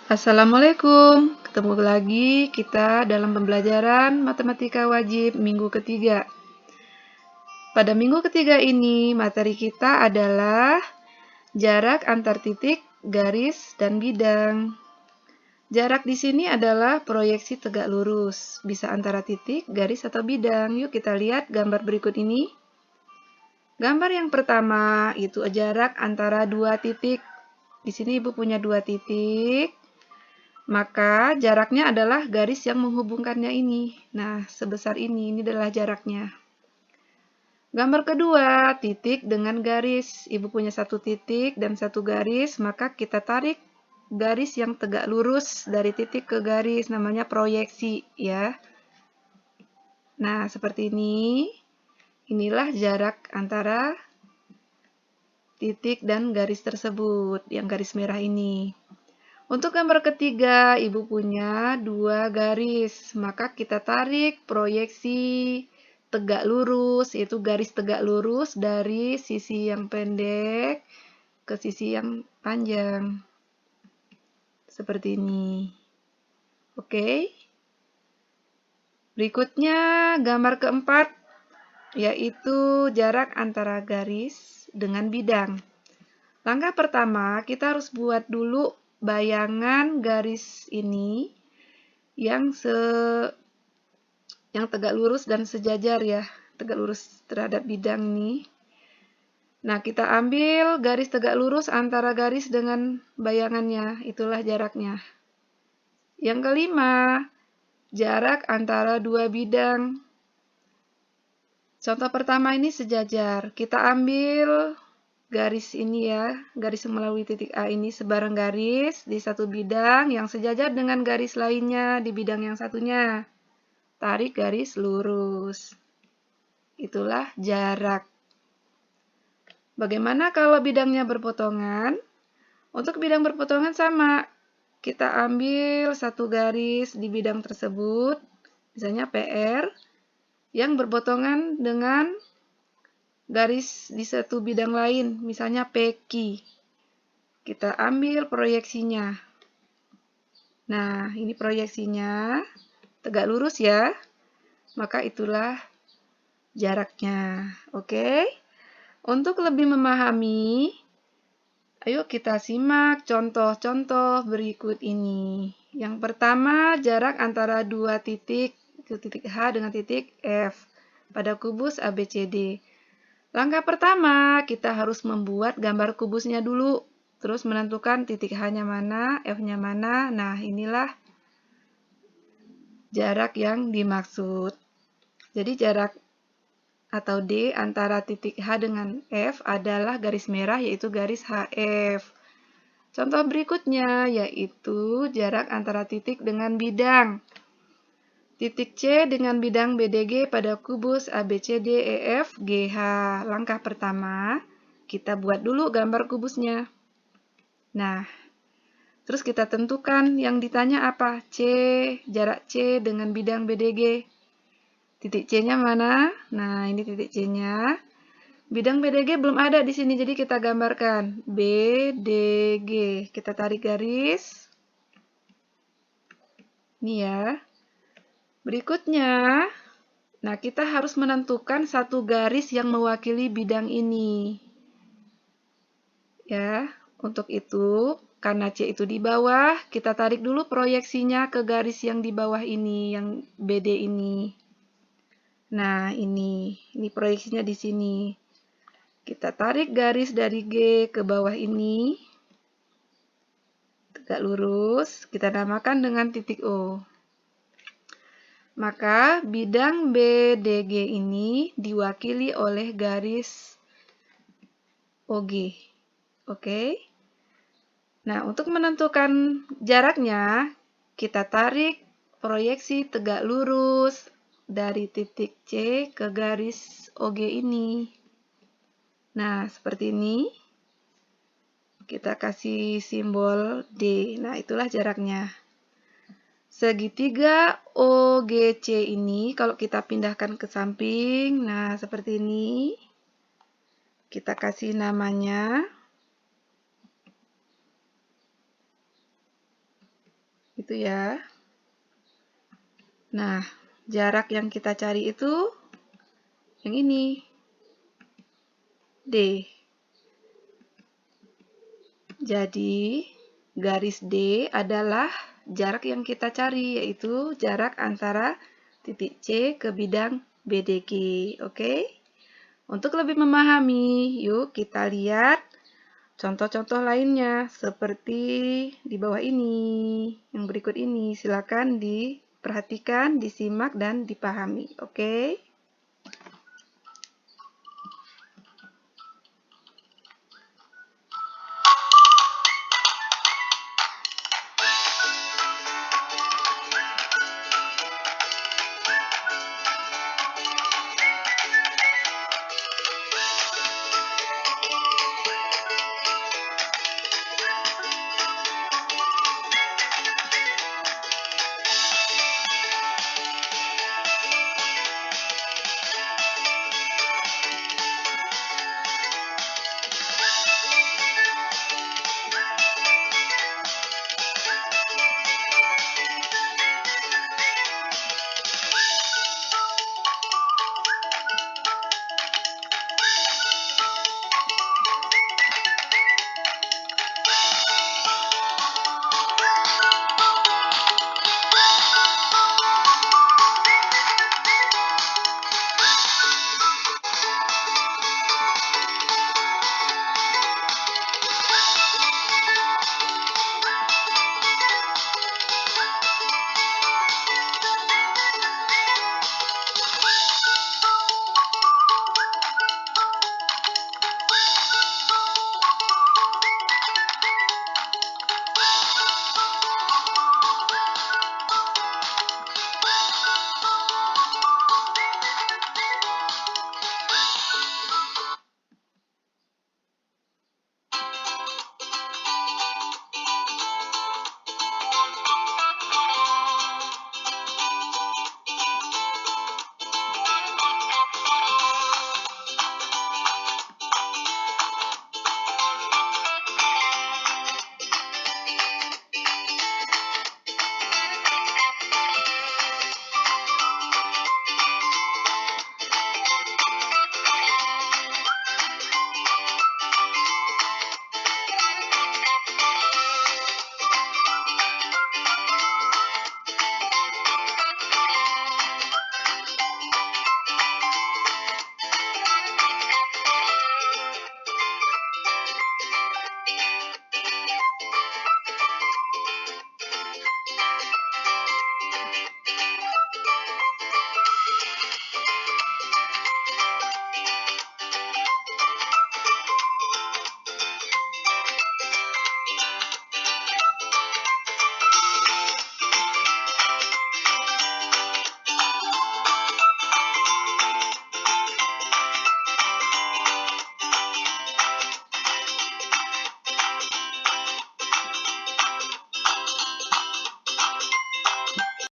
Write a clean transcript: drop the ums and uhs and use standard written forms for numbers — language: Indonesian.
Assalamualaikum, ketemu lagi kita dalam pembelajaran matematika wajib minggu ketiga. Pada minggu ketiga ini, materi kita adalah jarak antar titik, garis, dan bidang. Jarak di sini adalah proyeksi tegak lurus, bisa antara titik, garis, atau bidang. Yuk kita lihat gambar berikut ini. Gambar yang pertama itu jarak antara dua titik. Di sini Ibu punya dua titik. Maka jaraknya adalah garis yang menghubungkannya ini. Nah, sebesar ini adalah jaraknya. Gambar kedua, titik dengan garis. Ibu punya satu titik dan satu garis, maka kita tarik garis yang tegak lurus dari titik ke garis, namanya proyeksi ya. Nah, seperti ini. Inilah jarak antara titik dan garis tersebut, yang garis merah ini. Untuk gambar ketiga, Ibu punya dua garis, maka kita tarik proyeksi tegak lurus, yaitu garis tegak lurus dari sisi yang pendek ke sisi yang panjang. Seperti ini. Oke. Berikutnya, gambar keempat, yaitu jarak antara garis dengan bidang. Langkah pertama, kita harus buat dulu bayangan garis ini yang tegak lurus dan sejajar ya, tegak lurus terhadap bidang ini. Nah, kita ambil garis tegak lurus antara garis dengan bayangannya, itulah jaraknya. Yang kelima, jarak antara dua bidang. Contoh pertama ini sejajar. Kita ambil garis ini ya, garis melalui titik A ini sebarang garis di satu bidang yang sejajar dengan garis lainnya di bidang yang satunya. Tarik garis lurus. Itulah jarak. Bagaimana kalau bidangnya berpotongan? Untuk bidang berpotongan sama. Kita ambil satu garis di bidang tersebut, misalnya PR, yang berpotongan dengan garis di satu bidang lain, misalnya PQ. Kita ambil proyeksinya. Nah, ini proyeksinya. Tegak lurus ya. Maka itulah jaraknya. Oke? Untuk lebih memahami, ayo kita simak contoh-contoh berikut ini. Yang pertama, jarak antara dua titik, titik H dengan titik F pada kubus ABCD. Langkah pertama, kita harus membuat gambar kubusnya dulu. Terus menentukan titik H-nya mana, F-nya mana. Nah, inilah jarak yang dimaksud. Jadi jarak atau D antara titik H dengan F adalah garis merah, yaitu garis HF. Contoh berikutnya yaitu jarak antara titik dengan bidang. Titik C dengan bidang BDG pada kubus ABCDEF GH. Langkah pertama, kita buat dulu gambar kubusnya. Nah, terus kita tentukan yang ditanya apa? C, jarak C dengan bidang BDG. Titik C-nya mana? Nah, ini titik C-nya. Bidang BDG belum ada di sini, jadi kita gambarkan. BDG. Kita tarik garis. Ini ya. Berikutnya, nah kita harus menentukan satu garis yang mewakili bidang ini. Ya, untuk itu, karena C itu di bawah, kita tarik dulu proyeksinya ke garis yang di bawah ini, yang BD ini. Nah, ini proyeksinya di sini. Kita tarik garis dari G ke bawah ini. Tegak lurus, kita namakan dengan titik O. Maka bidang BDG ini diwakili oleh garis OG. Oke. Nah, untuk menentukan jaraknya, kita tarik proyeksi tegak lurus dari titik C ke garis OG ini. Nah, seperti ini. Kita kasih simbol D. Nah, itulah jaraknya. Segitiga OGC ini, kalau kita pindahkan ke samping, nah seperti ini. Kita kasih namanya Itu ya. Nah, jarak yang kita cari itu yang ini. D. Jadi, garis D adalah jarak yang kita cari, yaitu jarak antara titik C ke bidang BDG. Oke? Untuk lebih memahami, yuk kita lihat contoh-contoh lainnya seperti di bawah ini. Yang berikut ini, silakan diperhatikan, disimak, dan dipahami. Oke?